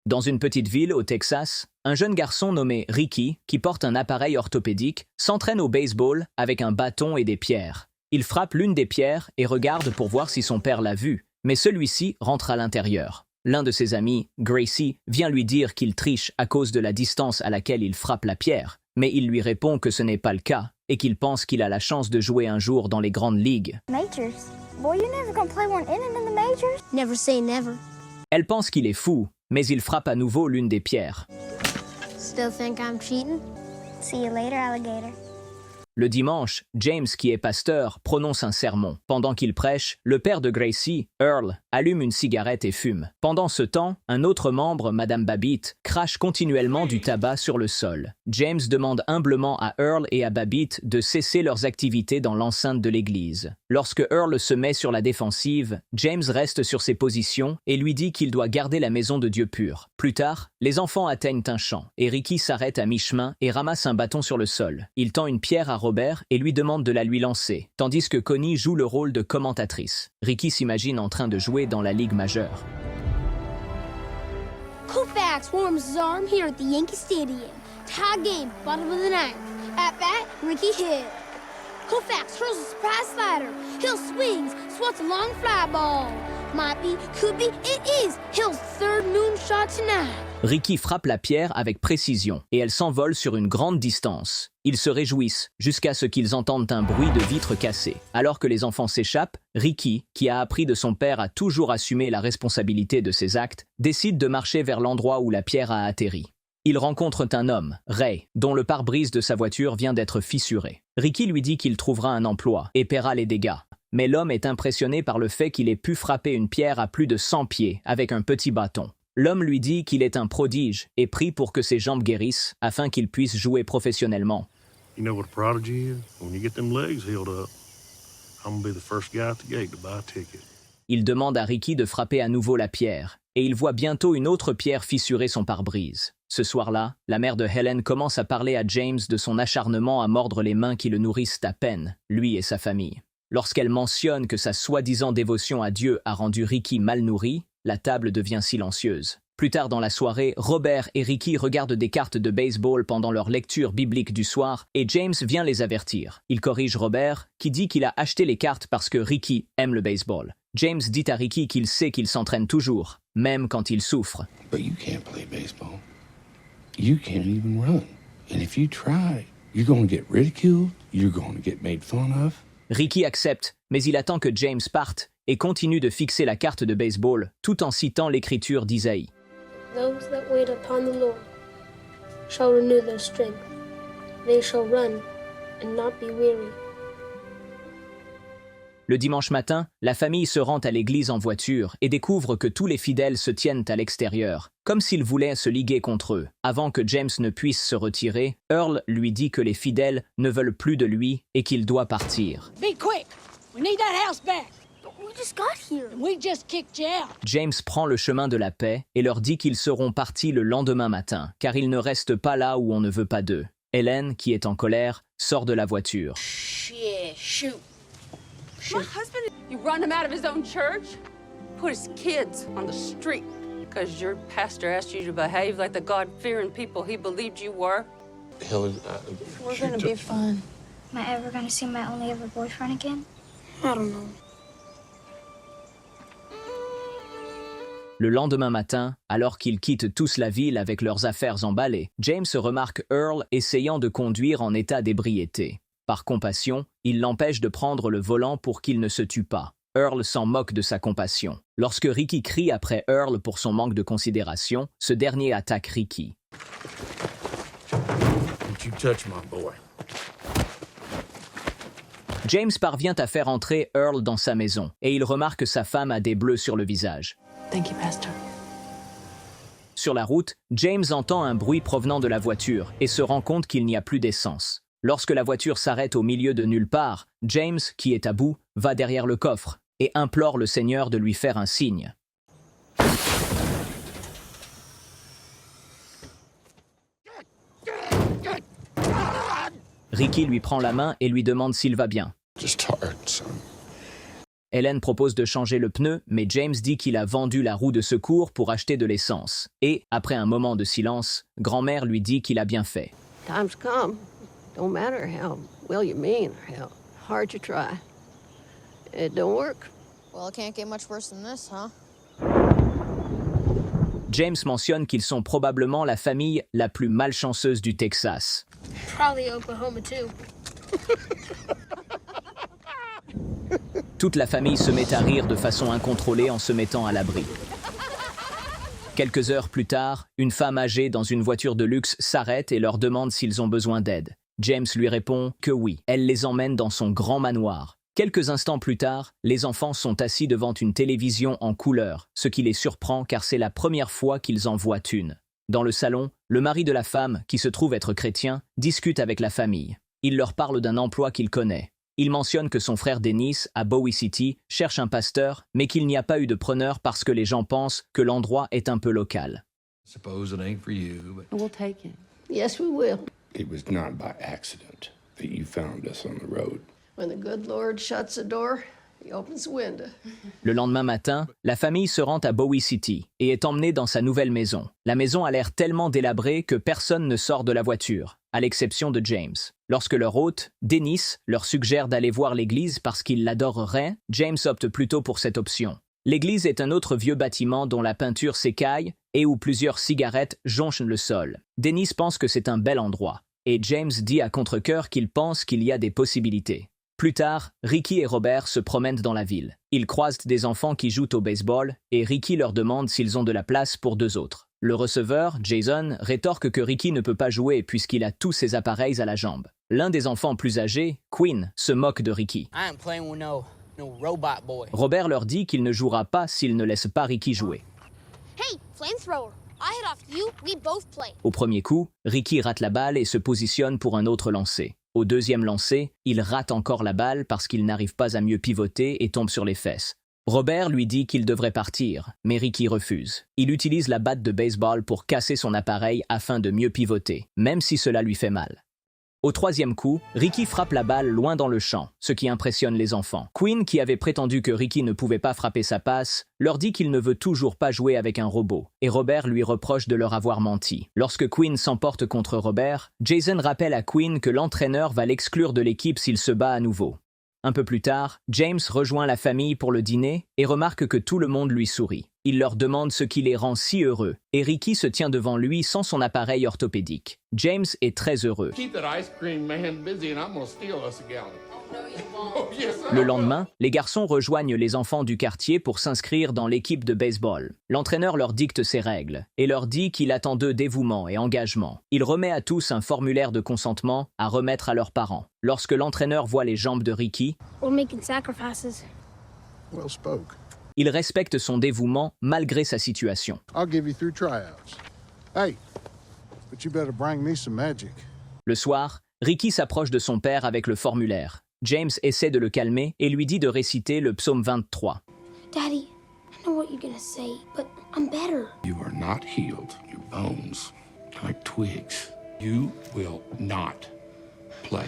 Dans une petite ville au Texas, un jeune garçon nommé Ricky, qui porte un appareil orthopédique, s'entraîne au baseball avec un bâton et des pierres. Il frappe l'une des pierres et regarde pour voir si son père l'a vu, mais celui-ci rentre à l'intérieur. L'un de ses amis, Gracie, vient lui dire qu'il triche à cause de la distance à laquelle il frappe la pierre, mais il lui répond que ce n'est pas le cas et qu'il pense qu'il a la chance de jouer un jour dans les grandes ligues. Majors? Boy, you're never gonna play one inning in the majors? Never say never. Elle pense qu'il est fou, mais il frappe à nouveau l'une des pierres. Still think I'm cheating? See you later, alligator. Le dimanche, James, qui est pasteur, prononce un sermon. Pendant qu'il prêche, le père de Gracie, Earl, allume une cigarette et fume. Pendant ce temps, un autre membre, Madame Babbitt, crache continuellement du tabac sur le sol. James demande humblement à Earl et à Babbitt de cesser leurs activités dans l'enceinte de l'église. Lorsque Earl se met sur la défensive, James reste sur ses positions et lui dit qu'il doit garder la maison de Dieu pure. Plus tard, les enfants atteignent un champ et Ricky s'arrête à mi-chemin et ramasse un bâton sur le sol. Il tend une pierre à Robert et lui demande de la lui lancer, tandis que Connie joue le rôle de commentatrice. Ricky s'imagine en train de jouer dans la Ligue majeure. Koufax warms his arm here at the Yankee Stadium. Tie game, bottom of the ninth. At bat, Ricky Hill. Koufax throws a surprise slider. Hill swings, swats a long fly ball. Might be, could be, it is Hill's third moonshot tonight. Ricky frappe la pierre avec précision et elle s'envole sur une grande distance. Ils se réjouissent jusqu'à ce qu'ils entendent un bruit de vitres cassées. Alors que les enfants s'échappent, Ricky, qui a appris de son père à toujours assumer la responsabilité de ses actes, décide de marcher vers l'endroit où la pierre a atterri. Ils rencontrent un homme, Ray, dont le pare-brise de sa voiture vient d'être fissuré. Ricky lui dit qu'il trouvera un emploi et paiera les dégâts. Mais l'homme est impressionné par le fait qu'il ait pu frapper une pierre à plus de 100 pieds avec un petit bâton. L'homme lui dit qu'il est un prodige et prie pour que ses jambes guérissent afin qu'il puisse jouer professionnellement. You know what a prodigy is? When you get them legs healed up, I'm gonna be the first guy at the gate to buy a ticket. Il demande à Ricky de frapper à nouveau la pierre, et il voit bientôt une autre pierre fissurer son pare-brise. Ce soir-là, la mère de Helen commence à parler à James de son acharnement à mordre les mains qui le nourrissent à peine, lui et sa famille. Lorsqu'elle mentionne que sa soi-disant dévotion à Dieu a rendu Ricky mal nourri, la table devient silencieuse. Plus tard dans la soirée, Robert et Ricky regardent des cartes de baseball pendant leur lecture biblique du soir et James vient les avertir. Il corrige Robert, qui dit qu'il a acheté les cartes parce que Ricky aime le baseball. James dit à Ricky qu'il sait qu'il s'entraîne toujours, même quand il souffre. But you can't play baseball. You can't even run. And if you try, you're going to get ridiculed, you're going to get made fun of. Ricky accepte, mais il attend que James parte et continue de fixer la carte de baseball tout en citant l'écriture d'Isaïe. Those that wait upon the Lord shall renew their strength. They shall run and not be weary. Le dimanche matin, la famille se rend à l'église en voiture et découvre que tous les fidèles se tiennent à l'extérieur, comme s'ils voulaient se liguer contre eux. Avant que James ne puisse se retirer, Earl lui dit que les fidèles ne veulent plus de lui et qu'il doit partir. Be quick! We need that house back! We just got here. We just kicked you out. James prend le chemin de la paix et leur dit qu'ils seront partis le lendemain matin, car ils ne restent pas là où on ne veut pas d'eux. Helen, qui est en colère, sort de la voiture. Yeah, shoot. My husband, you run him out of his own church? Put his kids on the street because your pastor asked you to behave like the God-fearing people he believed you were? Helen, We're gonna be fine. Am I ever gonna see my only ever boyfriend again? I don't know. Le lendemain matin, alors qu'ils quittent tous la ville avec leurs affaires emballées, James remarque Earl essayant de conduire en état d'ébriété. Par compassion, il l'empêche de prendre le volant pour qu'il ne se tue pas. Earl s'en moque de sa compassion. Lorsque Ricky crie après Earl pour son manque de considération, ce dernier attaque Ricky. Don't you touch my boy. James parvient à faire entrer Earl dans sa maison et il remarque que sa femme a des bleus sur le visage. Thank you, Pastor. Sur la route, James entend un bruit provenant de la voiture et se rend compte qu'il n'y a plus d'essence. Lorsque la voiture s'arrête au milieu de nulle part, James, qui est à bout, va derrière le coffre et implore le Seigneur de lui faire un signe. Ricky lui prend la main et lui demande s'il va bien. just tired, son. Hélène propose de changer le pneu, mais James dit qu'il a vendu la roue de secours pour acheter de l'essence. Et, après un moment de silence, grand-mère lui dit qu'il a bien fait. Times come. Don't matter how well you mean or how hard you try. It don't work. Well, it can't get much worse than this, huh? James mentionne qu'ils sont probablement la famille la plus malchanceuse du Texas. Probably Oklahoma, too. Toute la famille se met à rire de façon incontrôlée en se mettant à l'abri. Quelques heures plus tard, une femme âgée dans une voiture de luxe s'arrête et leur demande s'ils ont besoin d'aide. James lui répond que oui. Elle les emmène dans son grand manoir. Quelques instants plus tard, les enfants sont assis devant une télévision en couleur, ce qui les surprend car c'est la première fois qu'ils en voient une. Dans le salon, le mari de la femme, qui se trouve être chrétien, discute avec la famille. Il leur parle d'un emploi qu'il connaît. Il mentionne que son frère Dennis, à Bowie City, cherche un pasteur, mais qu'il n'y a pas eu de preneur parce que les gens pensent que l'endroit est un peu local. Suppose it ain't for you, but We'll take it. Yes, we will. It was not by accident that you found us on the road. When the good Lord shuts a door, he opens the window. Le lendemain matin, la famille se rend à Bowie City et est emmenée dans sa nouvelle maison. La maison a l'air tellement délabrée que personne ne sort de la voiture, à l'exception de James. Lorsque leur hôte, Dennis, leur suggère d'aller voir l'église parce qu'il l'adorerait, James opte plutôt pour cette option. L'église est un autre vieux bâtiment dont la peinture s'écaille et où plusieurs cigarettes jonchent le sol. Dennis pense que c'est un bel endroit, et James dit à contre-cœur qu'il pense qu'il y a des possibilités. Plus tard, Ricky et Robert se promènent dans la ville. Ils croisent des enfants qui jouent au baseball et Ricky leur demande s'ils ont de la place pour 2 autres. Le receveur, Jason, rétorque que Ricky ne peut pas jouer puisqu'il a tous ses appareils à la jambe. L'un des enfants plus âgés, Quinn, se moque de Ricky. I ain't playing with no robot boy. Robert leur dit qu'il ne jouera pas s'ils ne laissent pas Ricky jouer. Hey, flamethrower. I hit off you. We both play. Au premier coup, Ricky rate la balle et se positionne pour un autre lancer. Au deuxième lancer, il rate encore la balle parce qu'il n'arrive pas à mieux pivoter et tombe sur les fesses. Robert lui dit qu'il devrait partir, mais Ricky refuse. Il utilise la batte de baseball pour casser son appareil afin de mieux pivoter, même si cela lui fait mal. Au troisième coup, Ricky frappe la balle loin dans le champ, ce qui impressionne les enfants. Quinn, qui avait prétendu que Ricky ne pouvait pas frapper sa passe, leur dit qu'il ne veut toujours pas jouer avec un robot, et Robert lui reproche de leur avoir menti. Lorsque Quinn s'emporte contre Robert, Jason rappelle à Quinn que l'entraîneur va l'exclure de l'équipe s'il se bat à nouveau. Un peu plus tard, James rejoint la famille pour le dîner et remarque que tout le monde lui sourit. Il leur demande ce qui les rend si heureux, et Ricky se tient devant lui sans son appareil orthopédique. James est très heureux. Keep that ice cream man busy and I'm gonna steal us a gallon. Le lendemain, les garçons rejoignent les enfants du quartier pour s'inscrire dans l'équipe de baseball. L'entraîneur leur dicte ses règles et leur dit qu'il attend d'eux dévouement et engagement. Il remet à tous un formulaire de consentement à remettre à leurs parents. Lorsque l'entraîneur voit les jambes de Ricky, We're making sacrifices. Well spoke. il respecte son dévouement malgré sa situation. I'll give you 3 tryouts. Hey, but you better bring me some magic. Le soir, Ricky s'approche de son père avec le formulaire. James essaie de le calmer et lui dit de réciter le psaume 23. Daddy, I know what you're gonna say, but I'm better. You are not healed. Your bones are like twigs. You will not play.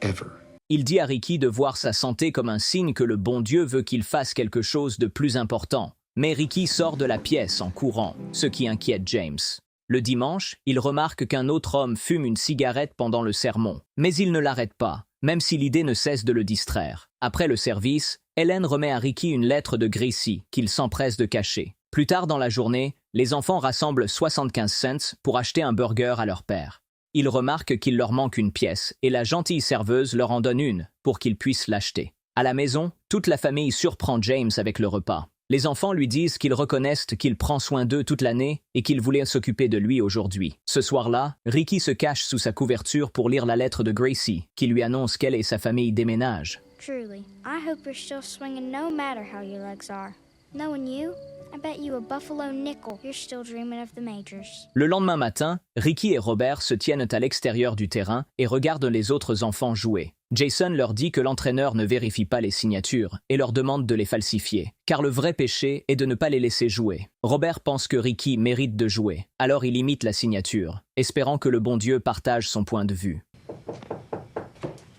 Ever. Il dit à Ricky de voir sa santé comme un signe que le bon Dieu veut qu'il fasse quelque chose de plus important. Mais Ricky sort de la pièce en courant, ce qui inquiète James. Le dimanche, il remarque qu'un autre homme fume une cigarette pendant le sermon. Mais il ne l'arrête pas, même si l'idée ne cesse de le distraire. Après le service, Hélène remet à Ricky une lettre de Gracie qu'il s'empresse de cacher. Plus tard dans la journée, les enfants rassemblent 75 cents pour acheter un burger à leur père. Ils remarquent qu'il leur manque une pièce et la gentille serveuse leur en donne une pour qu'ils puissent l'acheter. À la maison, toute la famille surprend James avec le repas. Les enfants lui disent qu'ils reconnaissent qu'il prend soin d'eux toute l'année et qu'il voulait s'occuper de lui aujourd'hui. Ce soir-là, Ricky se cache sous sa couverture pour lire la lettre de Gracie, qui lui annonce qu'elle et sa famille déménagent. Truly, I hope you're still swinging no matter how your legs are. Knowing you, I bet you a buffalo nickel you're still dreaming of the majors. Le lendemain matin, Ricky et Robert se tiennent à l'extérieur du terrain et regardent les autres enfants jouer. Jason leur dit que l'entraîneur ne vérifie pas les signatures et leur demande de les falsifier, car le vrai péché est de ne pas les laisser jouer. Robert pense que Ricky mérite de jouer, alors il imite la signature, espérant que le bon Dieu partage son point de vue.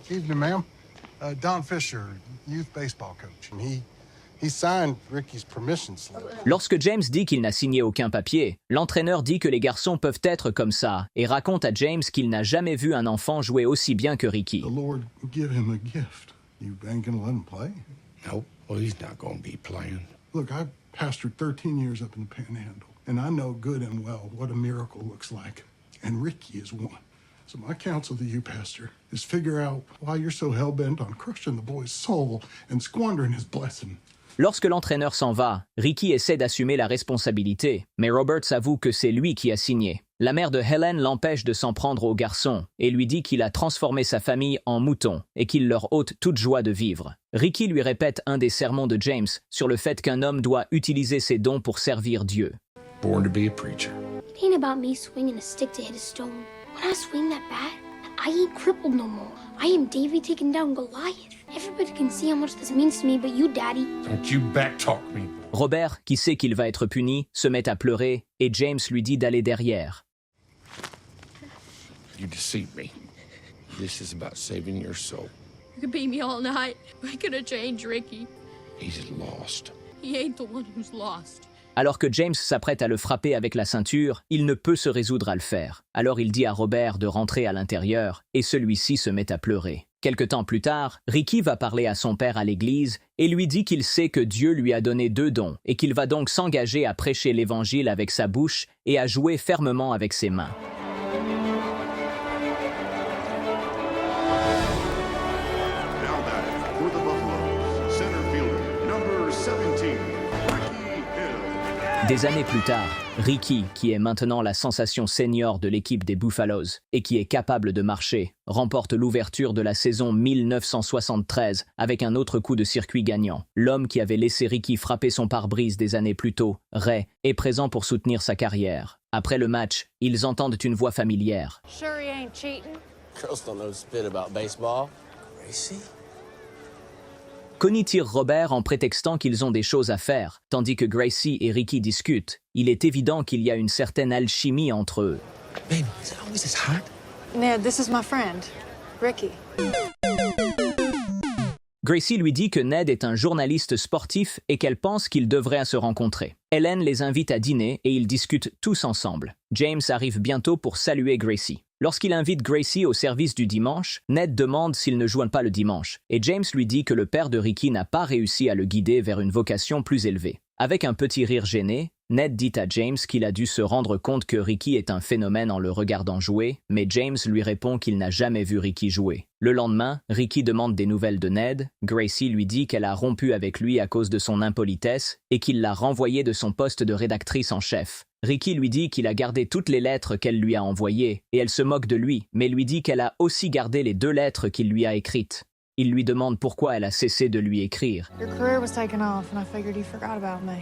Evening, ma'am. Don Fisher, youth baseball coach. He signed Ricky's permission slip. Lorsque James dit qu'il n'a signé aucun papier, l'entraîneur dit que les garçons peuvent être comme ça et raconte à James qu'il n'a jamais vu un enfant jouer aussi bien que Ricky. The Lord give him a gift. You ain't gonna let him play? Nope. Well, he's not going to be playing. Look, I've pastored 13 years up in the Panhandle, and I know good and well what a miracle looks like. And Ricky is one. So my counsel to you, Pastor, is figure out why you're so hell-bent on crushing the boy's soul and squandering his blessing. Lorsque l'entraîneur s'en va, Ricky essaie d'assumer la responsabilité, mais Roberts avoue que c'est lui qui a signé. La mère de Helen l'empêche de s'en prendre au garçon et lui dit qu'il a transformé sa famille en moutons et qu'il leur ôte toute joie de vivre. Ricky lui répète un des sermons de James sur le fait qu'un homme doit utiliser ses dons pour servir Dieu. Born to be a preacher. It ain't about me swinging a stick to hit a stone. When I swing that bat, I ain't crippled no more. I am David taking down Goliath. Everybody can see how much this means to me, but you, Daddy. Don't you backtalk me. Robert, qui sait qu'il va être puni, se met à pleurer et James lui dit d'aller derrière. You deceived me. This is about saving your soul. You can beat me all night. We're gonna change Ricky. He's lost. He ain't the one who's lost. Alors que James s'apprête à le frapper avec la ceinture, il ne peut se résoudre à le faire. Alors il dit à Robert de rentrer à l'intérieur et celui-ci se met à pleurer. Quelque temps plus tard, Ricky va parler à son père à l'église et lui dit qu'il sait que Dieu lui a donné 2 dons et qu'il va donc s'engager à prêcher l'évangile avec sa bouche et à jouer fermement avec ses mains. Des années plus tard, Ricky, qui est maintenant la sensation senior de l'équipe des Buffaloes et qui est capable de marcher, remporte l'ouverture de la saison 1973 avec un autre coup de circuit gagnant. L'homme qui avait laissé Ricky frapper son pare-brise des années plus tôt, Ray, est présent pour soutenir sa carrière. Après le match, ils entendent une voix familière. Sure he ain't cheating? Girls don't know spit about baseball. Gracie? Connie tire Robert en prétextant qu'ils ont des choses à faire, tandis que Gracie et Ricky discutent. Il est évident qu'il y a une certaine alchimie entre eux. Baby, is it always this hot? Ned, this is my friend, Ricky. Gracie lui dit que Ned est un journaliste sportif et qu'elle pense qu'ils devraient se rencontrer. Helen les invite à dîner et ils discutent tous ensemble. James arrive bientôt pour saluer Gracie. Lorsqu'il invite Gracie au service du dimanche, Ned demande s'il ne joue pas le dimanche, et James lui dit que le père de Ricky n'a pas réussi à le guider vers une vocation plus élevée. Avec un petit rire gêné, Ned dit à James qu'il a dû se rendre compte que Ricky est un phénomène en le regardant jouer, mais James lui répond qu'il n'a jamais vu Ricky jouer. Le lendemain, Ricky demande des nouvelles de Ned, Gracie lui dit qu'elle a rompu avec lui à cause de son impolitesse et qu'il l'a renvoyé de son poste de rédactrice en chef. Ricky lui dit qu'il a gardé toutes les lettres qu'elle lui a envoyées, et elle se moque de lui, mais lui dit qu'elle a aussi gardé les 2 lettres qu'il lui a écrites. Il lui demande pourquoi elle a cessé de lui écrire. Your career was taken off and I figured you forgot about me.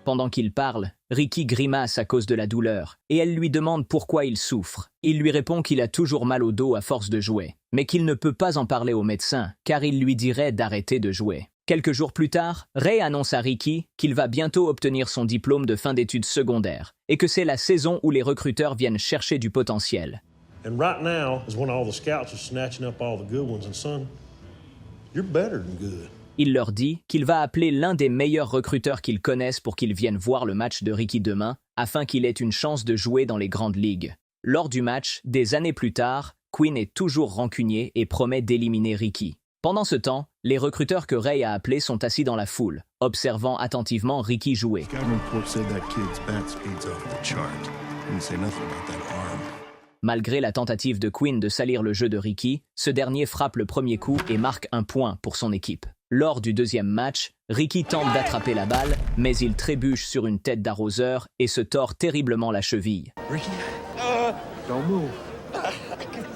Pendant qu'il parle, Ricky grimace à cause de la douleur, et elle lui demande pourquoi il souffre. Il lui répond qu'il a toujours mal au dos à force de jouer, mais qu'il ne peut pas en parler au médecin, car il lui dirait d'arrêter de jouer. Quelques jours plus tard, Ray annonce à Ricky qu'il va bientôt obtenir son diplôme de fin d'études secondaires et que c'est la saison où les recruteurs viennent chercher du potentiel. And right now is when all the scouts are snatching up all the good ones, and son, you're better than good. Il leur dit qu'il va appeler l'un des meilleurs recruteurs qu'ils connaissent pour qu'ils viennent voir le match de Ricky demain afin qu'il ait une chance de jouer dans les grandes ligues. Lors du match, des années plus tard, Quinn est toujours rancunier et promet d'éliminer Ricky. Pendant ce temps, les recruteurs que Ray a appelés sont assis dans la foule, observant attentivement Ricky jouer. Malgré la tentative de Quinn de salir le jeu de Ricky, ce dernier frappe le premier coup et marque un point pour son équipe. Lors du deuxième match, Ricky tente d'attraper la balle, mais il trébuche sur une tête d'arroseur et se tord terriblement la cheville.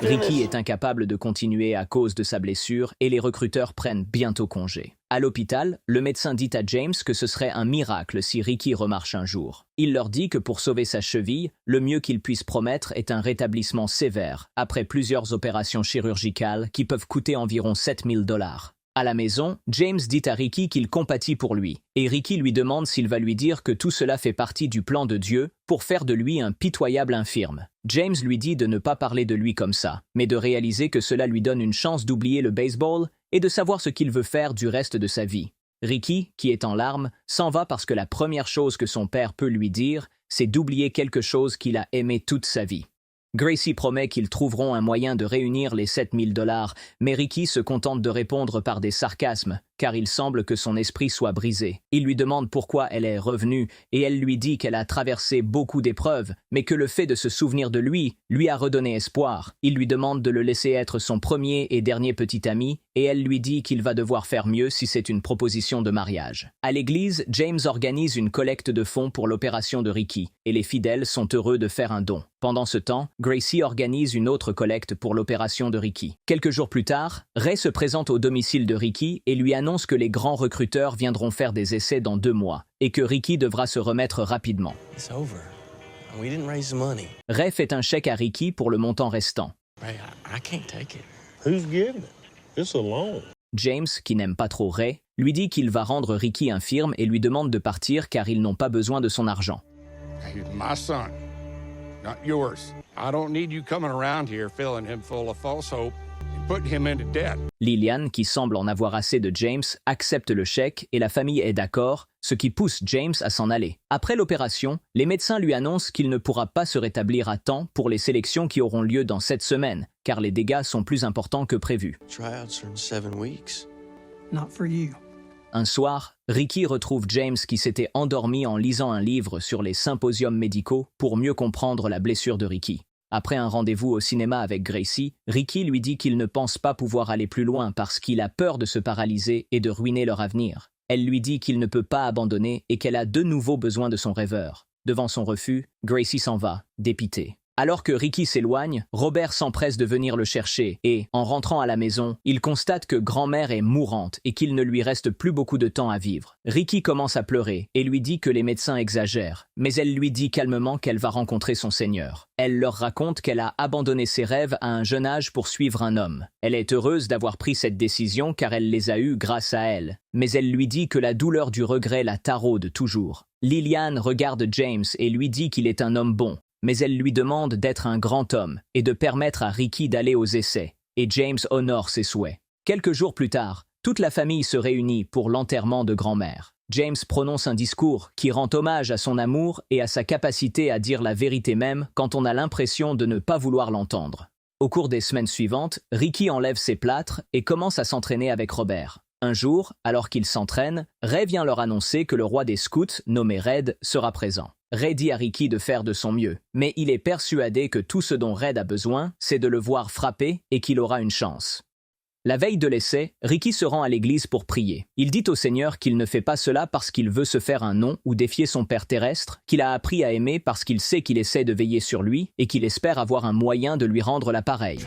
Ricky est incapable de continuer à cause de sa blessure et les recruteurs prennent bientôt congé. À l'hôpital, le médecin dit à James que ce serait un miracle si Ricky remarche un jour. Il leur dit que pour sauver sa cheville, le mieux qu'il puisse promettre est un rétablissement sévère, après plusieurs opérations chirurgicales qui peuvent coûter environ $7,000. À la maison, James dit à Ricky qu'il compatit pour lui, et Ricky lui demande s'il va lui dire que tout cela fait partie du plan de Dieu pour faire de lui un pitoyable infirme. James lui dit de ne pas parler de lui comme ça, mais de réaliser que cela lui donne une chance d'oublier le baseball et de savoir ce qu'il veut faire du reste de sa vie. Ricky, qui est en larmes, s'en va parce que la première chose que son père peut lui dire, c'est d'oublier quelque chose qu'il a aimé toute sa vie. Gracie promet qu'ils trouveront un moyen de réunir les 7 000 $, mais Ricky se contente de répondre par des sarcasmes, car il semble que son esprit soit brisé. Il lui demande pourquoi elle est revenue, et elle lui dit qu'elle a traversé beaucoup d'épreuves, mais que le fait de se souvenir de lui a redonné espoir. Il lui demande de le laisser être son premier et dernier petit ami, et elle lui dit qu'il va devoir faire mieux si c'est une proposition de mariage. À l'église, James organise une collecte de fonds pour l'opération de Ricky, et les fidèles sont heureux de faire un don. Pendant ce temps, Gracie organise une autre collecte pour l'opération de Ricky. Quelques jours plus tard, Ray se présente au domicile de Ricky et lui annonce que les grands recruteurs viendront faire des essais dans 2 mois et que Ricky devra se remettre rapidement. Ray fait un chèque à Ricky pour le montant restant. James, qui n'aime pas trop Ray, lui dit qu'il va rendre Ricky infirme et lui demande de partir car ils n'ont pas besoin de son argent. My son, not yours. I don't need you coming around here filling him full of false hope and putting him into debt. Lillian, qui semble en avoir assez de James, accepte le chèque et la famille est d'accord, ce qui pousse James à s'en aller. Après l'opération, les médecins lui annoncent qu'il ne pourra pas se rétablir à temps pour les sélections qui auront lieu dans 7 semaines, car les dégâts sont plus importants que prévu. Tryouts are in 7 weeks. Not for you. Un soir, Ricky retrouve James qui s'était endormi en lisant un livre sur les symposiums médicaux pour mieux comprendre la blessure de Ricky. Après un rendez-vous au cinéma avec Gracie, Ricky lui dit qu'il ne pense pas pouvoir aller plus loin parce qu'il a peur de se paralyser et de ruiner leur avenir. Elle lui dit qu'il ne peut pas abandonner et qu'elle a de nouveau besoin de son rêveur. Devant son refus, Gracie s'en va, dépitée. Alors que Ricky s'éloigne, Robert s'empresse de venir le chercher et, en rentrant à la maison, il constate que grand-mère est mourante et qu'il ne lui reste plus beaucoup de temps à vivre. Ricky commence à pleurer et lui dit que les médecins exagèrent, mais elle lui dit calmement qu'elle va rencontrer son Seigneur. Elle leur raconte qu'elle a abandonné ses rêves à un jeune âge pour suivre un homme. Elle est heureuse d'avoir pris cette décision car elle les a eus grâce à elle, mais elle lui dit que la douleur du regret la taraude toujours. Lillian regarde James et lui dit qu'il est un homme bon, mais elle lui demande d'être un grand homme et de permettre à Ricky d'aller aux essais, et James honore ses souhaits. Quelques jours plus tard, toute la famille se réunit pour l'enterrement de grand-mère. James prononce un discours qui rend hommage à son amour et à sa capacité à dire la vérité même quand on a l'impression de ne pas vouloir l'entendre. Au cours des semaines suivantes, Ricky enlève ses plâtres et commence à s'entraîner avec Robert. Un jour, alors qu'ils s'entraînent, Ray vient leur annoncer que le roi des scouts, nommé Red, sera présent. Ray dit à Ricky de faire de son mieux, mais il est persuadé que tout ce dont Red a besoin, c'est de le voir frapper et qu'il aura une chance. La veille de l'essai, Ricky se rend à l'église pour prier. Il dit au Seigneur qu'il ne fait pas cela parce qu'il veut se faire un nom ou défier son père terrestre, qu'il a appris à aimer parce qu'il sait qu'il essaie de veiller sur lui et qu'il espère avoir un moyen de lui rendre l'appareil.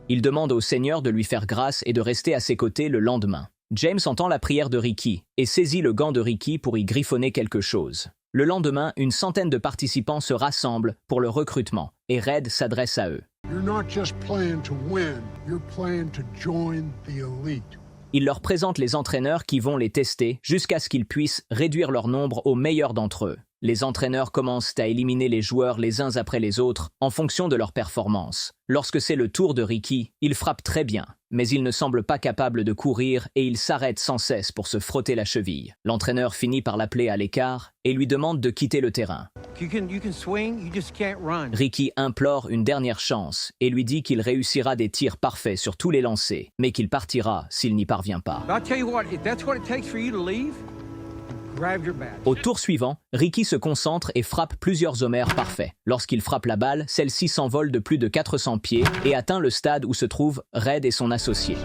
Il demande au Seigneur de lui faire grâce et de rester à ses côtés le lendemain. James entend la prière de Ricky et saisit le gant de Ricky pour y griffonner quelque chose. Le lendemain, une centaine de participants se rassemblent pour le recrutement et Red s'adresse à eux. Il leur présente les entraîneurs qui vont les tester jusqu'à ce qu'ils puissent réduire leur nombre au meilleur d'entre eux. Les entraîneurs commencent à éliminer les joueurs les uns après les autres en fonction de leur performance. Lorsque c'est le tour de Ricky, il frappe très bien, mais il ne semble pas capable de courir et il s'arrête sans cesse pour se frotter la cheville. L'entraîneur finit par l'appeler à l'écart et lui demande de quitter le terrain. Ricky implore une dernière chance et lui dit qu'il réussira des tirs parfaits sur tous les lancers, mais qu'il partira s'il n'y parvient pas. Au tour suivant, Ricky se concentre et frappe plusieurs homères parfaits. Lorsqu'il frappe la balle, celle-ci s'envole de plus de 400 pieds et atteint le stade où se trouvent Red et son associé.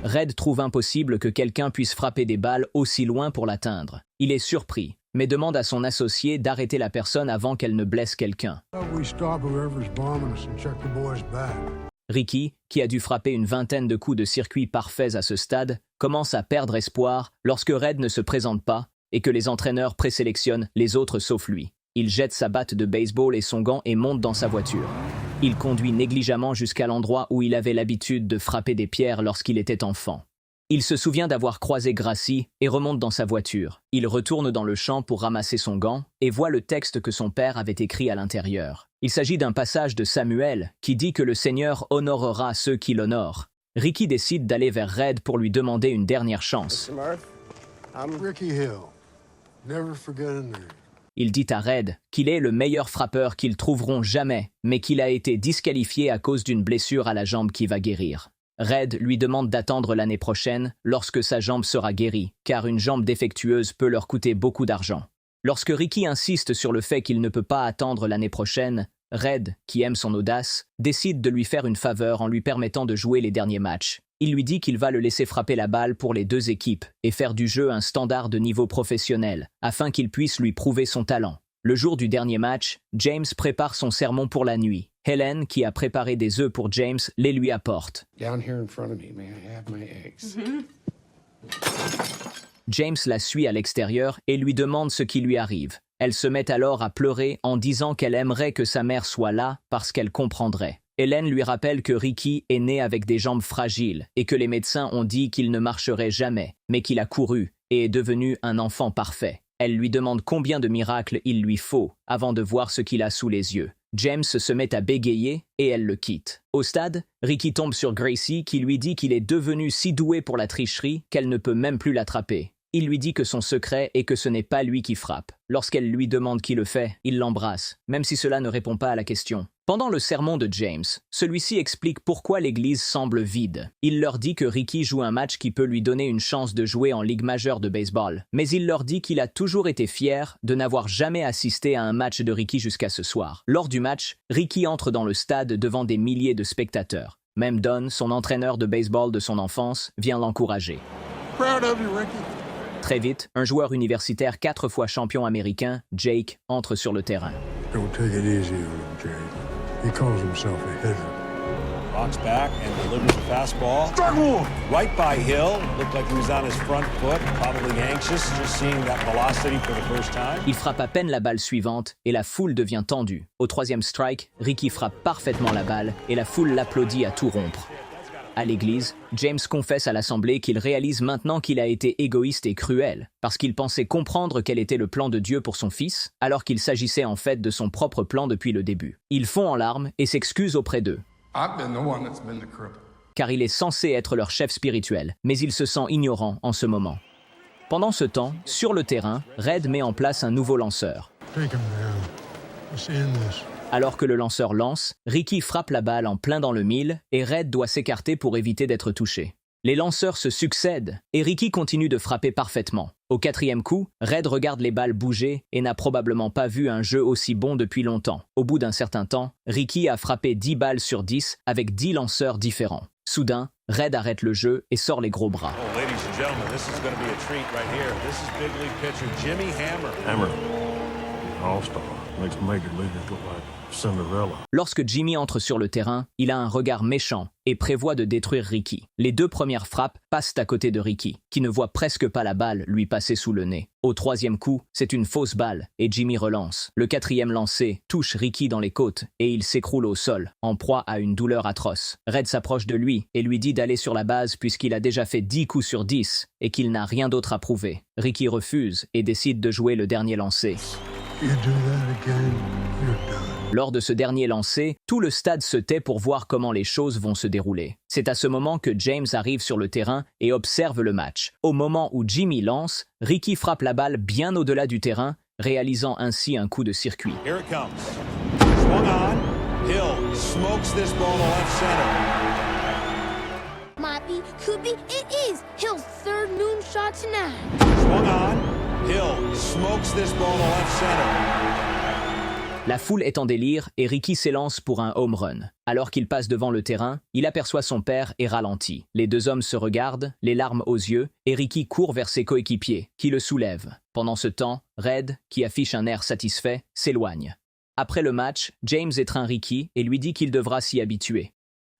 Red trouve impossible que quelqu'un puisse frapper des balles aussi loin pour l'atteindre. Il est surpris, mais demande à son associé d'arrêter la personne avant qu'elle ne blesse quelqu'un. Ricky, qui a dû frapper une vingtaine de coups de circuit parfaits à ce stade, commence à perdre espoir lorsque Red ne se présente pas et que les entraîneurs présélectionnent les autres sauf lui. Il jette sa batte de baseball et son gant et monte dans sa voiture. Il conduit négligemment jusqu'à l'endroit où il avait l'habitude de frapper des pierres lorsqu'il était enfant. Il se souvient d'avoir croisé Gracie et remonte dans sa voiture. Il retourne dans le champ pour ramasser son gant et voit le texte que son père avait écrit à l'intérieur. Il s'agit d'un passage de Samuel qui dit que le Seigneur honorera ceux qui l'honorent. Ricky décide d'aller vers Red pour lui demander une dernière chance. I'm Ricky Hill. Never forget a name. Il dit à Red qu'il est le meilleur frappeur qu'ils trouveront jamais, mais qu'il a été disqualifié à cause d'une blessure à la jambe qui va guérir. Red lui demande d'attendre l'année prochaine lorsque sa jambe sera guérie, car une jambe défectueuse peut leur coûter beaucoup d'argent. Lorsque Ricky insiste sur le fait qu'il ne peut pas attendre l'année prochaine, Red, qui aime son audace, décide de lui faire une faveur en lui permettant de jouer les derniers matchs. Il lui dit qu'il va le laisser frapper la balle pour les deux équipes et faire du jeu un standard de niveau professionnel, afin qu'il puisse lui prouver son talent. Le jour du dernier match, James prépare son sermon pour la nuit. Helen, qui a préparé des œufs pour James, les lui apporte. Down here in front of me, may I have my eggs? James la suit à l'extérieur et lui demande ce qui lui arrive. Elle se met alors à pleurer en disant qu'elle aimerait que sa mère soit là parce qu'elle comprendrait. Helen lui rappelle que Ricky est né avec des jambes fragiles et que les médecins ont dit qu'il ne marcherait jamais, mais qu'il a couru et est devenu un enfant parfait. Elle lui demande combien de miracles il lui faut avant de voir ce qu'il a sous les yeux. James se met à bégayer et elle le quitte. Au stade, Ricky tombe sur Gracie qui lui dit qu'il est devenu si doué pour la tricherie qu'elle ne peut même plus l'attraper. Il lui dit que son secret est que ce n'est pas lui qui frappe. Lorsqu'elle lui demande qui le fait, il l'embrasse, même si cela ne répond pas à la question. Pendant le sermon de James, celui-ci explique pourquoi l'église semble vide. Il leur dit que Ricky joue un match qui peut lui donner une chance de jouer en Ligue majeure de baseball, mais il leur dit qu'il a toujours été fier de n'avoir jamais assisté à un match de Ricky jusqu'à ce soir. Lors du match, Ricky entre dans le stade devant des milliers de spectateurs. Même Don, son entraîneur de baseball de son enfance, vient l'encourager. Proud of you, Ricky. Très vite, un joueur universitaire 4 fois champion américain, Jake, entre sur le terrain. Don't take it easy on him, Jake. He calls himself a hitter. Rocks back and delivers a fastball. Strike one! Right by Hill. Looked like he was on his front foot, probably anxious, just seeing that velocity for the first time. Il frappe à peine la balle suivante et la foule devient tendue. Au 3e strike, Ricky frappe parfaitement la balle et la foule l'applaudit à tout rompre. À l'église, James confesse à l'assemblée qu'il réalise maintenant qu'il a été égoïste et cruel, parce qu'il pensait comprendre quel était le plan de Dieu pour son fils, alors qu'il s'agissait en fait de son propre plan depuis le début. Il fond en larmes et s'excuse auprès d'eux. Car il est censé être leur chef spirituel, mais il se sent ignorant en ce moment. Pendant ce temps, sur le terrain, Red met en place un nouveau lanceur. Alors que le lanceur lance, Ricky frappe la balle en plein dans le mille et Red doit s'écarter pour éviter d'être touché. Les lanceurs se succèdent et Ricky continue de frapper parfaitement. Au 4e coup, Red regarde les balles bouger et n'a probablement pas vu un jeu aussi bon depuis longtemps. Au bout d'un certain temps, Ricky a frappé 10 balles sur 10 avec 10 lanceurs différents. Soudain, Red arrête le jeu et sort les gros bras. Oh, ladies and gentlemen, this is going to be a treat right here. This is big league pitcher Jimmy Hammer. Hammer. All-star. Makes Major Leaguers look like Cinderella. Lorsque Jimmy entre sur le terrain, il a un regard méchant et prévoit de détruire Ricky. Les 2 premières frappes passent à côté de Ricky, qui ne voit presque pas la balle lui passer sous le nez. Au 3e coup, c'est une fausse balle et Jimmy relance. Le 4e lancé touche Ricky dans les côtes et il s'écroule au sol, en proie à une douleur atroce. Red s'approche de lui et lui dit d'aller sur la base puisqu'il a déjà fait 10 coups sur 10 et qu'il n'a rien d'autre à prouver. Ricky refuse et décide de jouer le dernier lancé. Lors de ce dernier lancer, tout le stade se tait pour voir comment les choses vont se dérouler. C'est à ce moment que James arrive sur le terrain et observe le match. Au moment où Jimmy lance, Ricky frappe la balle bien au-delà du terrain, réalisant ainsi un coup de circuit. Here it comes. Swung on. Hill smokes this ball to left center. Might be, could be, it is Hill's 3rd moonshot tonight. Swung on. Hill smokes this ball to left center. La foule est en délire et Ricky s'élance pour un home run. Alors qu'il passe devant le terrain, il aperçoit son père et ralentit. Les 2 hommes se regardent, les larmes aux yeux, et Ricky court vers ses coéquipiers, qui le soulèvent. Pendant ce temps, Red, qui affiche un air satisfait, s'éloigne. Après le match, James étreint Ricky et lui dit qu'il devra s'y habituer.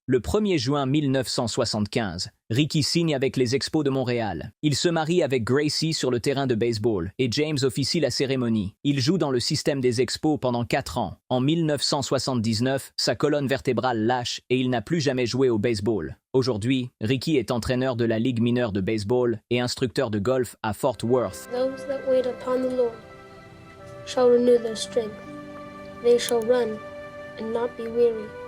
Le 1er juin 1975, Ricky signe avec les Expos de Montréal. Il se marie avec Gracie sur le terrain de baseball et James officie la cérémonie. Il joue dans le système des Expos pendant 4 ans. En 1979, sa colonne vertébrale lâche et il n'a plus jamais joué au baseball. Aujourd'hui, Ricky est entraîneur de la Ligue mineure de baseball et instructeur de golf à Fort Worth. Those that wait upon the Lord shall renew their strength. They shall run and not be weary.